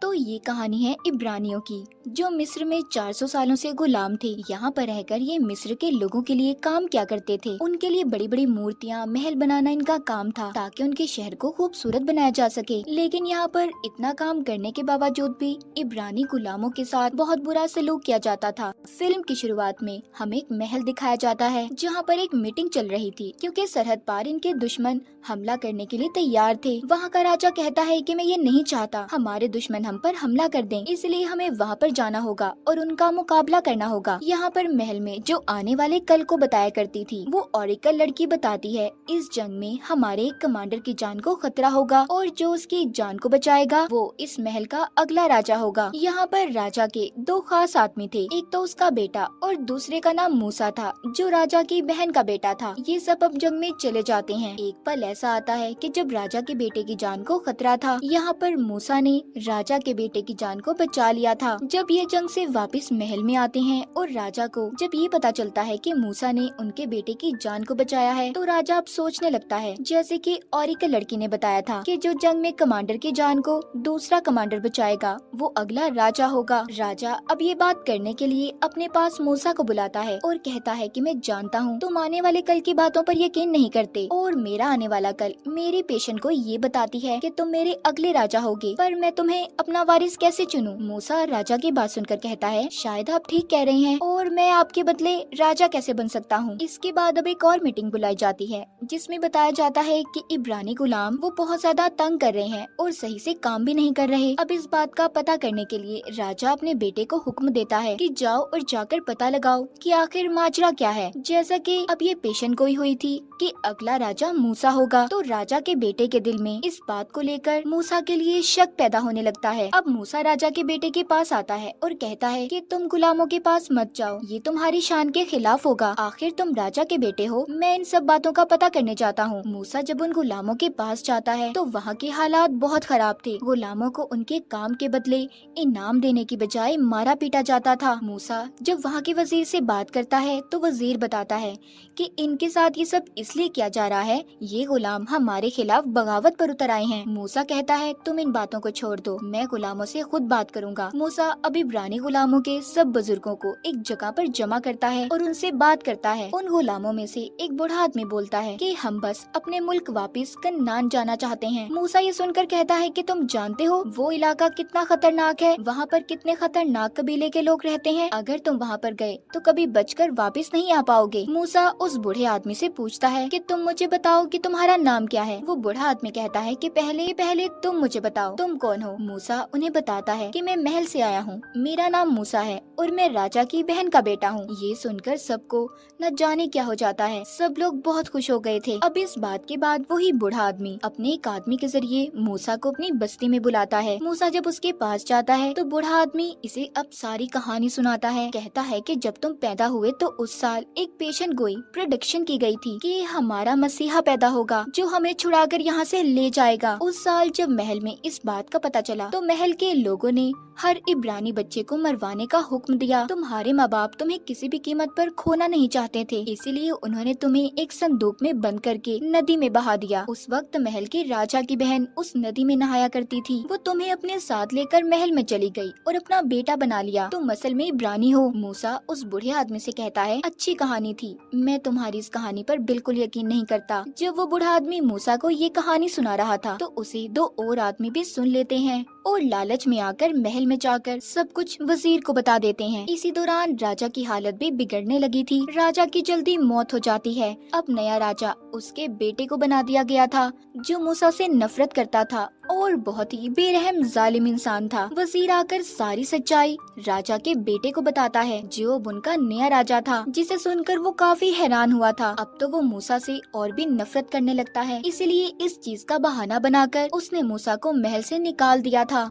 तो ये कहानी है इब्रानियों की, जो मिस्र में 400 सालों से गुलाम थे। यहाँ पर रहकर ये मिस्र के लोगों के लिए काम क्या करते थे। उनके लिए बड़ी बड़ी मूर्तियाँ, महल बनाना इनका काम था, ताकि उनके शहर को खूबसूरत बनाया जा सके। लेकिन यहाँ पर इतना काम करने के बावजूद भी इब्रानी गुलामों के साथ बहुत बुरा सलूक किया जाता था। फिल्म की शुरुआत में हमें एक महल दिखाया जाता है, जहाँ पर एक मीटिंग चल रही थी, क्योंकि सरहद पार इनके दुश्मन हमला करने के लिए तैयार थे। वहाँ का राजा कहता है कि मैं ये नहीं चाहता हमारे दुश्मन हम पर हमला कर दें, इसलिए हमें वहाँ पर जाना होगा और उनका मुकाबला करना होगा। यहाँ पर महल में जो आने वाले कल को बताया करती थी, वो ऑरिकल लड़की बताती है इस जंग में हमारे एक कमांडर की जान को खतरा होगा और जो उसकी जान को बचाएगा वो इस महल का अगला राजा होगा। यहाँ पर राजा के दो खास आदमी थे, एक तो उसका बेटा और दूसरे का नाम मूसा था, जो राजा की बहन का बेटा था। ये सब अब जंग में चले जाते हैं। एक पल ऐसा आता है कि जब राजा के बेटे की जान को खतरा था, यहाँ पर मूसा ने राजा के बेटे की जान को बचा लिया था। जब ये जंग से वापस महल में आते हैं और राजा को जब ये पता चलता है कि मूसा ने उनके बेटे की जान को बचाया है, तो राजा अब सोचने लगता है, जैसे कि ऑरिकल लड़की ने बताया था कि जो जंग में कमांडर की जान को दूसरा कमांडर बचाएगा वो अगला राजा होगा। राजा अब ये बात करने के लिए अपने पास मूसा को बुलाता है और कहता है कि मैं जानता हूँ तुम आने वाले कल की बातों पर यकीन नहीं करते और मेरा आने वाला कल मेरे पेशेंट को ये बताती है कि तुम मेरे अगले राजा होगे, पर मैं तुम्हें अपना वारिस कैसे चुनूं? मूसा राजा की बात सुनकर कहता है शायद आप ठीक कह रहे हैं और मैं आपके बदले राजा कैसे बन सकता हूँ। इसके बाद अब एक और मीटिंग बुलाई जाती है, जिसमें बताया जाता है कि इब्रानी गुलाम वो बहुत ज्यादा तंग कर रहे हैं और सही से काम भी नहीं कर रहे। अब इस बात का पता करने के लिए राजा अपने बेटे को हुक्म देता है कि जाओ और जाकर पता लगाओ कि आखिर माजरा क्या है। जैसा कि अब ये पेशेंट गोई हुई थी कि अगला राजा मूसा होगा, तो राजा के बेटे के दिल में इस बात को लेकर मूसा के लिए शक पैदा होने लगता है। अब मूसा राजा के बेटे के पास आता है और कहता है कि तुम गुलामों के पास मत जाओ, ये तुम्हारी शान के खिलाफ होगा, आखिर तुम राजा के बेटे हो। मैं इन सब बातों का पता करने जाता हूँ। मूसा जब उन गुलामों के पास जाता है तो वहाँ के हालात बहुत खराब थे। गुलामों को उनके काम के बदले इनाम देने की बजाय मारा पीटा जाता था। मूसा जब वहाँ के वजीर से बात करता है तो वजीर बताता है कि इनके साथ ये सब इसलिए किया जा रहा है, ये गुलाम हमारे खिलाफ बगावत पर उतर आए हैं। मूसा कहता है तुम इन बातों को छोड़ दो, मैं गुलामों से खुद बात करूंगा। मूसा अब इब्रानी गुलामों के सब बुजुर्गों को एक जगह पर जमा करता है और उनसे बात करता है। उन गुलामों में से एक बूढ़ा आदमी बोलता है कि हम बस अपने मुल्क वापस कन्नान जाना चाहते हैं। मूसा ये सुनकर कहता है कि तुम जानते हो वो इलाका कितना खतरनाक है, वहाँ पर कितने खतरनाक कबीले के लोग रहते हैं, अगर तुम वहाँ पर गए तो कभी बचकर वापस नहीं आ पाओगे। मूसा उस बूढ़े आदमी से पूछता है कि तुम मुझे बताओ कि तुम्हारा नाम क्या है। वो बूढ़ा आदमी कहता है कि पहले तुम मुझे बताओ तुम कौन हो। मूसा उन्हें बताता है कि मैं महल से आया हूँ, मेरा नाम मूसा है और मैं राजा की बहन का बेटा हूँ। ये सुनकर सबको न जाने क्या हो जाता है, सब लोग बहुत खुश हो गए थे। अब इस बात के बाद वही बूढ़ा आदमी अपने एक आदमी के जरिए मूसा को अपनी बस्ती में बुलाता है। मूसा जब उसके पास जाता है तो बूढ़ा आदमी इसे अब सारी कहानी सुनाता है। कहता है कि जब तुम पैदा हुए तो उस साल एक पेशेंट गोई प्रेडिक्शन की गई थी कि हमारा मसीहा पैदा होगा जो हमें छुड़ाकर यहाँ से ले जाएगा। उस साल जब महल में इस बात का पता चला तो महल के लोगों ने हर इब्रानी बच्चे को मरवाने का हुक्म दिया। तुम्हारे माँ बाप तुम्हें किसी भी कीमत पर खोना नहीं चाहते थे, इसीलिए उन्होंने तुम्हें एक संदूक में बंद करके नदी में बहा दिया। उस वक्त महल के राजा की बहन उस नदी में नहाया करती थी, वो तुम्हें अपने साथ लेकर महल में चली गई और अपना बेटा बना लिया। तुम असल में इब्रानी हो। मूसा उस बूढ़े आदमी से कहता है अच्छी कहानी थी, मैं तुम्हारी इस कहानी पर बिल्कुल यकीन नहीं करता। जब वो बूढ़ा आदमी मूसा को ये कहानी सुना रहा था तो उसे दो और आदमी भी सुन लेते हैं और लालच में आकर महल में जाकर सब कुछ वजीर को बता देते हैं। इसी दौरान राजा की हालत भी बिगड़ने लगी थी। राजा की जल्दी मौत हो जाती है। अब नया राजा उसके बेटे को बना दिया गया था, जो मूसा से नफरत करता था और बहुत ही बेरहम जालिम इंसान था। वजीर आकर सारी सच्चाई राजा के बेटे को बताता है, जो अब उनका नया राजा था, जिसे सुनकर वो काफी हैरान हुआ था। अब तो वो मूसा से और भी नफरत करने लगता है, इसलिए इस चीज का बहाना बनाकर उसने मूसा को महल से निकाल दिया था।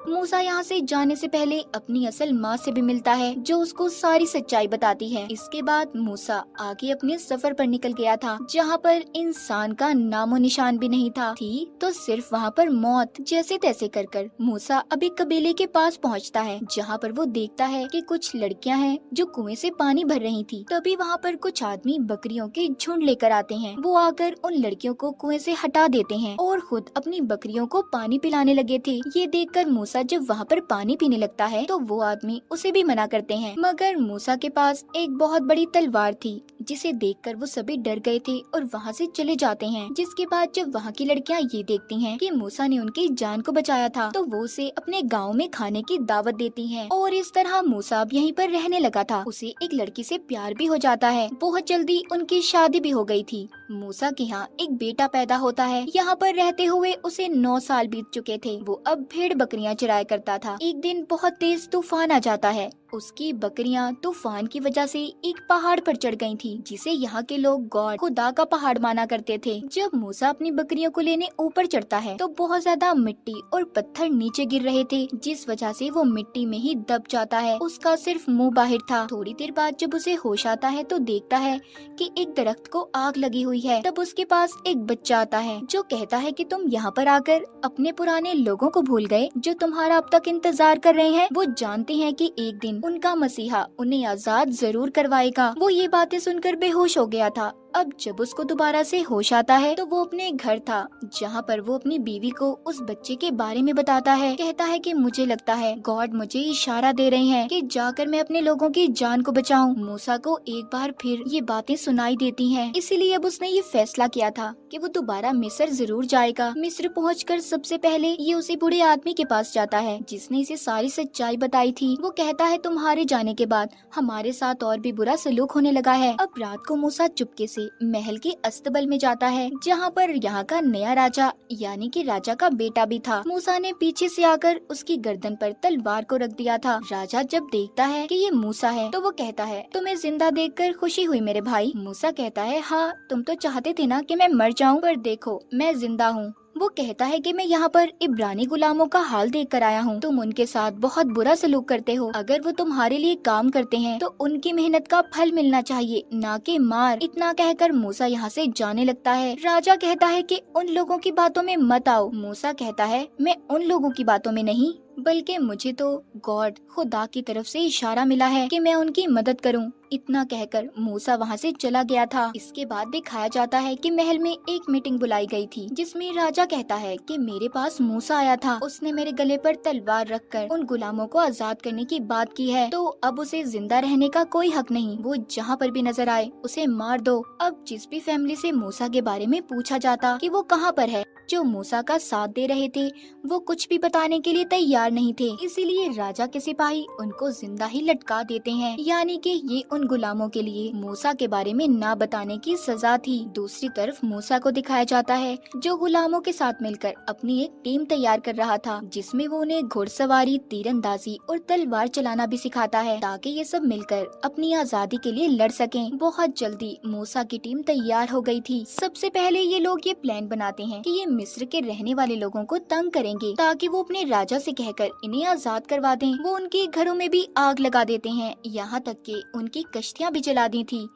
मूसा यहाँ से जाने से पहले अपनी असल माँ से भी मिलता है, जो उसको सारी सच्चाई बताती है। इसके बाद मूसा आगे अपने सफर पर निकल गया था, जहाँ पर इंसान का नामो निशान भी नहीं था, थी तो सिर्फ वहाँ पर मौत। जैसे तैसे कर मूसा अभी कबीले के पास पहुँचता है, जहाँ पर वो देखता है कि कुछ लड़कियाँ हैं जो कुएं से पानी भर रही थी। तभी वहाँ पर कुछ आदमी बकरियों के झुंड लेकर आते हैं। वो आकर उन लड़कियों को कुएं से हटा देते हैं और खुद अपनी बकरियों को पानी पिलाने लगे थे। ये देखकर मूसा जब वहाँ पर पानी पीने लगता है तो वो आदमी उसे भी मना करते हैं, मगर मूसा के पास एक बहुत बड़ी तलवार थी, जिसे देखकर वो सभी डर गए थे और वहाँ से चले जाते हैं। जिसके बाद जब वहाँ की लड़कियाँ ये देखती हैं कि मूसा ने उनकी जान को बचाया था, तो वो उसे अपने गाँव में खाने की दावत देती हैं। और इस तरह मूसा अब यहीं पर रहने लगा था। उसे एक लड़की से प्यार भी हो जाता है। बहुत जल्दी उनकी शादी भी हो गई थी। मूसा के यहाँ एक बेटा पैदा होता है। यहाँ पर रहते हुए उसे 9 साल बीत चुके थे। वो अब भेड़ बकरियां चराया करता था। एक दिन बहुत तेज तूफान आ जाता है। उसकी बकरियां तूफान की वजह से एक पहाड़ पर चढ़ गई थी, जिसे यहाँ के लोग गॉड खुदा का पहाड़ माना करते थे। जब मूसा अपनी बकरियों को लेने ऊपर चढ़ता है तो बहुत ज्यादा मिट्टी और पत्थर नीचे गिर रहे थे, जिस वजह से वो मिट्टी में ही दब जाता है। उसका सिर्फ मुंह बाहर था। थोड़ी देर बाद जब उसे होश आता है तो देखता है कि एक दरख्त को आग लगी हुई है। तब उसके पास एक बच्चा आता है जो कहता है कि तुम यहाँ पर आकर अपने पुराने लोगों को भूल गए जो तुम्हारा अब तक इंतजार कर रहे हैं। वो जानते हैं कि एक दिन उनका मसीहा उन्हें आजाद जरूर करवाएगा। वो ये बातें सुनकर बेहोश हो गया था। अब जब उसको दोबारा से होश आता है तो वो अपने घर था, जहाँ पर वो अपनी बीवी को उस बच्चे के बारे में बताता है। कहता है कि मुझे लगता है गॉड मुझे इशारा दे रहे हैं कि जाकर मैं अपने लोगों की जान को बचाऊं। मूसा को एक बार फिर ये बातें सुनाई देती हैं, इसीलिए अब उसने ये फैसला किया था कि वो दोबारा मिस्र जरूर जाएगा। मिस्र पहुंचकर सबसे पहले ये उसी बूढ़े आदमी के पास जाता है जिसने इसे सारी सच्चाई बताई थी। वो कहता है तुम्हारे जाने के बाद हमारे साथ और भी बुरा सलूक होने लगा है। अब रात को मूसा चुपके से महल के अस्तबल में जाता है, जहाँ पर यहाँ का नया राजा यानी कि राजा का बेटा भी था। मूसा ने पीछे से आकर उसकी गर्दन पर तलवार को रख दिया था। राजा जब देखता है कि ये मूसा है तो वो कहता है तुम्हें जिंदा देखकर खुशी हुई मेरे भाई। मूसा कहता है हाँ, तुम तो चाहते थे ना कि मैं मर जाऊं, पर देखो मैं जिंदा हूँ। वो कहता है कि मैं यहाँ पर इब्रानी गुलामों का हाल देख कर आया हूँ। तुम उनके साथ बहुत बुरा सलूक करते हो। अगर वो तुम्हारे लिए काम करते हैं तो उनकी मेहनत का फल मिलना चाहिए, ना कि मार। इतना कहकर मूसा यहाँ से जाने लगता है। राजा कहता है कि उन लोगों की बातों में मत आओ। मूसा कहता है मैं उन लोगों की बातों में नहीं, बल्कि मुझे तो गॉड खुदा की तरफ से इशारा मिला है कि मैं उनकी मदद करूं। इतना कहकर मूसा वहां से चला गया था। इसके बाद दिखाया जाता है कि महल में एक मीटिंग बुलाई गई थी, जिसमें राजा कहता है कि मेरे पास मूसा आया था। उसने मेरे गले पर तलवार रखकर उन गुलामों को आजाद करने की बात की है, तो अब उसे जिंदा रहने का कोई हक नहीं। वो जहाँ पर भी नजर आए उसे मार दो। अब जिस भी फैमिली से मूसा के बारे में पूछा जाता कि वो कहाँ पर है, जो मूसा का साथ दे रहे थे वो कुछ भी बताने के लिए तैयार नहीं थे। इसीलिए राजा के सिपाही उनको जिंदा ही लटका देते हैं, यानी कि ये उन गुलामों के लिए मूसा के बारे में ना बताने की सजा थी। दूसरी तरफ मूसा को दिखाया जाता है जो गुलामों के साथ मिलकर अपनी एक टीम तैयार कर रहा था, जिसमें वो उन्हें घुड़सवारी, तीरंदाजी और तलवार चलाना भी सिखाता है, ताकि ये सब मिलकर अपनी आजादी के लिए लड़ सकें। बहुत जल्दी मूसा की टीम तैयार हो गई थी। सबसे पहले ये लोग ये प्लान बनाते हैं कि ये मिस्र के रहने वाले लोगों को तंग करेंगे, ताकि वो अपने राजा से कहकर इन्हें आजाद करवा दें। वो उनके घरों में भी आग लगा देते हैं, यहाँ तक कि उनकी कश्तियाँ भी जला दी थी।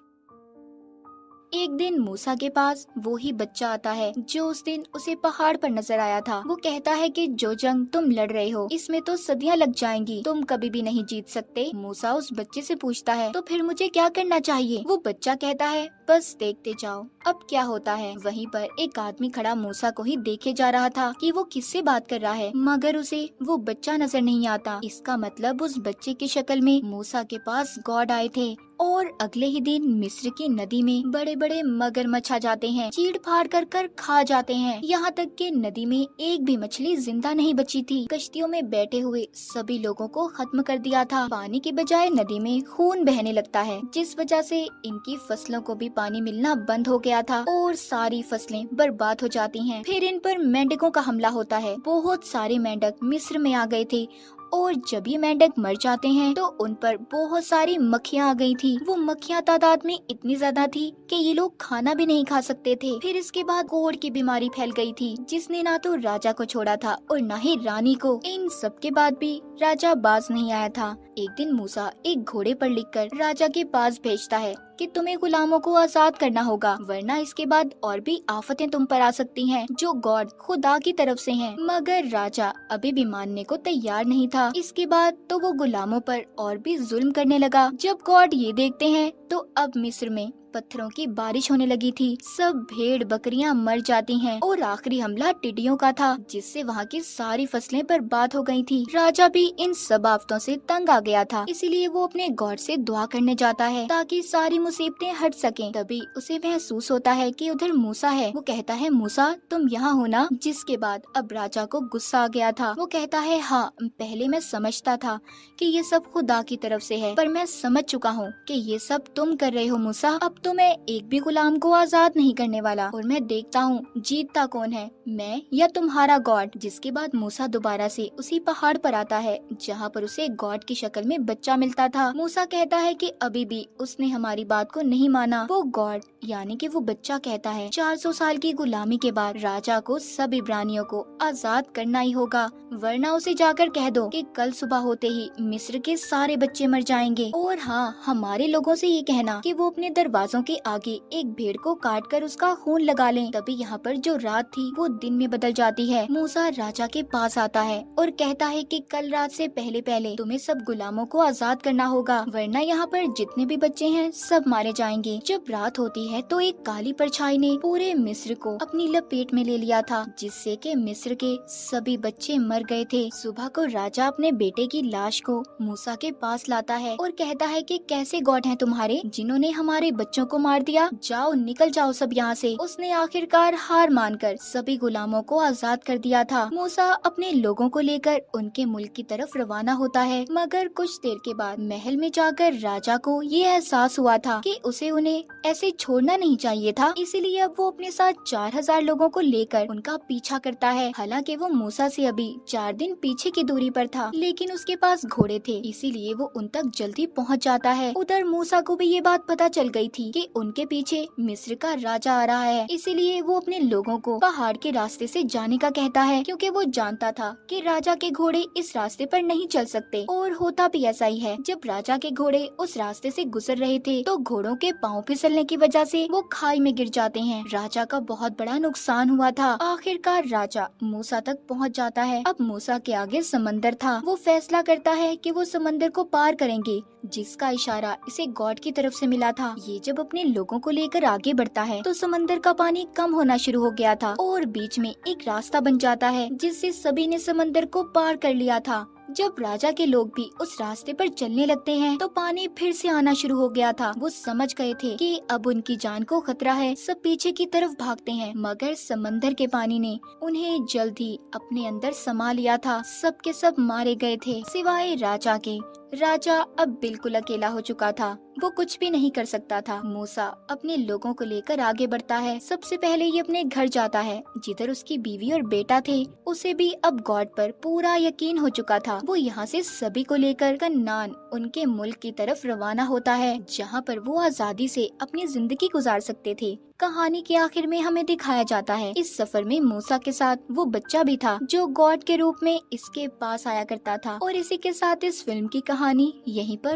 एक दिन मूसा के पास वो ही बच्चा आता है जो उस दिन उसे पहाड़ पर नजर आया था। वो कहता है कि जो जंग तुम लड़ रहे हो इसमें तो सदियां लग जाएंगी, तुम कभी भी नहीं जीत सकते। मूसा उस बच्चे से पूछता है तो फिर मुझे क्या करना चाहिए? वो बच्चा कहता है बस देखते जाओ अब क्या होता है। वहीं पर एक आदमी खड़ा मूसा को ही देखे जा रहा था कि वो किससे बात कर रहा है, मगर उसे वो बच्चा नजर नहीं आता। इसका मतलब उस बच्चे की शक्ल में मूसा के पास गॉड आए थे। और अगले ही दिन मिस्र की नदी में बड़े बड़े मगरमच्छ आ जाते हैं, चीड़ फाड़ कर खा जाते हैं। यहाँ तक कि नदी में एक भी मछली जिंदा नहीं बची थी। कश्तियों में बैठे हुए सभी लोगों को खत्म कर दिया था। पानी के बजाय नदी में खून बहने लगता है, जिस वजह से इनकी फसलों को भी पानी मिलना बंद हो गया था और सारी फसलें बर्बाद हो जाती हैं। फिर इन पर मेंढकों का हमला होता है। बहुत सारे मेंढक मिस्र में आ गए थे और जब ये मेंढक मर जाते हैं तो उन पर बहुत सारी मक्खियाँ आ गई थी। वो मक्खियाँ तादाद में इतनी ज्यादा थी कि ये लोग खाना भी नहीं खा सकते थे। फिर इसके बाद कोढ़ की बीमारी फैल गई थी, जिसने ना तो राजा को छोड़ा था और ना ही रानी को। इन सब के बाद भी राजा बाज नहीं आया था। एक दिन मूसा एक घोड़े पर लिखकर राजा के पास भेजता है कि तुम्हें गुलामों को आजाद करना होगा, वरना इसके बाद और भी आफतें तुम पर आ सकती हैं, जो गॉड खुदा की तरफ से हैं। मगर राजा अभी भी मानने को तैयार नहीं था। इसके बाद तो वो गुलामों पर और भी जुल्म करने लगा। जब गॉड ये देखते हैं तो अब मिस्र में पत्थरों की बारिश होने लगी थी। सब भेड़ बकरियां मर जाती हैं और आखिरी हमला टिड्डियों का था, जिससे वहाँ की सारी फसलें बर्बाद हो गई थी। राजा भी इन सब आफतों से तंग आ गया था, इसीलिए वो अपने गॉड से दुआ करने जाता है ताकि सारी मुसीबतें हट सकें। तभी उसे महसूस होता है कि उधर मूसा है। वो कहता है, मूसा तुम यहाँ हो ना? जिसके बाद अब राजा को गुस्सा आ गया था। वो कहता है, हाँ पहले मैं समझता था कि ये सब खुदा की तरफ से है, पर मैं समझ चुका हूँ कि ये सब तुम कर रहे हो मूसा। अब तो मैं एक भी गुलाम को आजाद नहीं करने वाला और मैं देखता हूँ जीतता कौन है, मैं या तुम्हारा गॉड। जिसके बाद मूसा दोबारा से उसी पहाड़ पर आता है जहाँ पर उसे गॉड की शक्ल में बच्चा मिलता था। मूसा कहता है कि अभी भी उसने हमारी बात को नहीं माना। वो गॉड यानी कि वो बच्चा कहता है 400 साल की गुलामी के बाद राजा को सब इब्रानियों को आजाद करना ही होगा, वरना उसे जाकर कह दो कि कल सुबह होते ही मिस्र के सारे बच्चे मर जाएंगे। और हाँ, हमारे लोगों से ये कहना कि वो अपने दरवाजों के आगे एक भेड़ को काट कर उसका खून लगा लें। तभी यहाँ पर जो रात थी वो दिन में बदल जाती है। मूसा राजा के पास आता है और कहता है कि कल रात से पहले पहले तुम्हें सब गुलामों को आजाद करना होगा, वरना यहाँ पर जितने भी बच्चे हैं सब मारे जाएंगे। जब रात होती है तो एक काली परछाई ने पूरे मिस्र को अपनी लपेट में ले लिया था, जिससे कि मिस्र के सभी बच्चे मर गए थे। सुबह को राजा अपने बेटे की लाश को मूसा के पास लाता है और कहता है कि कैसे गॉड हैं तुम्हारे जिन्होंने हमारे बच्चों को मार दिया, जाओ निकल जाओ सब यहाँ से। उसने आखिरकार हार मानकर सभी गुलामों को आजाद कर दिया था। मूसा अपने लोगों को लेकर उनके मुल्क की तरफ रवाना होता है, मगर कुछ देर के बाद महल में जाकर राजा को ये एहसास हुआ था कि उसे उन्हें ऐसे छोड़ना नहीं चाहिए था। इसीलिए अब वो अपने साथ 4000 लोगों को लेकर उनका पीछा करता है। हालांकि वो मूसा से अभी 4 दिन पीछे की दूरी पर था, लेकिन उसके पास घोड़े थे, इसीलिए वो उन तक जल्दी पहुंच जाता है। उधर मूसा को भी ये बात पता चल गई थी कि उनके पीछे मिस्र का राजा आ रहा है, इसीलिए वो अपने लोगों को पहाड़ के रास्ते से जाने का कहता है, क्योंकि वो जानता था कि राजा के घोड़े इस रास्ते पर नहीं चल सकते। और होता भी ऐसा ही है। जब राजा के घोड़े उस रास्ते से गुजर रहे थे तो घोड़ों के पांव फिसलने की वजह से वो खाई में गिर जाते हैं। राजा का बहुत बड़ा नुकसान हुआ था। आखिरकार राजा मूसा तक पहुंच जाता है। अब मूसा के आगे समंदर था। वो फैसला करता है कि वो समंदर को पार करेंगे, जिसका इशारा इसे गॉड की तरफ से मिला था। ये जब अपने लोगों को लेकर आगे बढ़ता है तो समंदर का पानी कम होना शुरू हो गया था और बीच में एक रास्ता बन जाता है, जिससे सभी ने समंदर को पार कर लिया था। जब राजा के लोग भी उस रास्ते पर चलने लगते हैं तो पानी फिर से आना शुरू हो गया था। वो समझ गए थे कि अब उनकी जान को खतरा है। सब पीछे की तरफ भागते हैं, मगर समंदर के पानी ने उन्हें जल्द ही अपने अंदर समा लिया था। सब के सब मारे गए थे सिवाय राजा के। राजा अब बिल्कुल अकेला हो चुका था। वो कुछ भी नहीं कर सकता था। मूसा अपने लोगों को लेकर आगे बढ़ता है। सबसे पहले ये अपने घर जाता है, जिधर उसकी बीवी और बेटा थे। उसे भी अब गॉड पर पूरा यकीन हो चुका था। वो यहाँ से सभी को लेकर कन्नान उनके मुल्क की तरफ रवाना होता है, जहाँ पर वो आजादी से अपनी जिंदगी गुजार सकते थे। कहानी के आखिर में हमें दिखाया जाता है इस सफर में मूसा के साथ वो बच्चा भी था, जो गॉड के रूप में इसके पास आया करता था। और इसी के साथ इस फिल्म की कहानी यहीं पर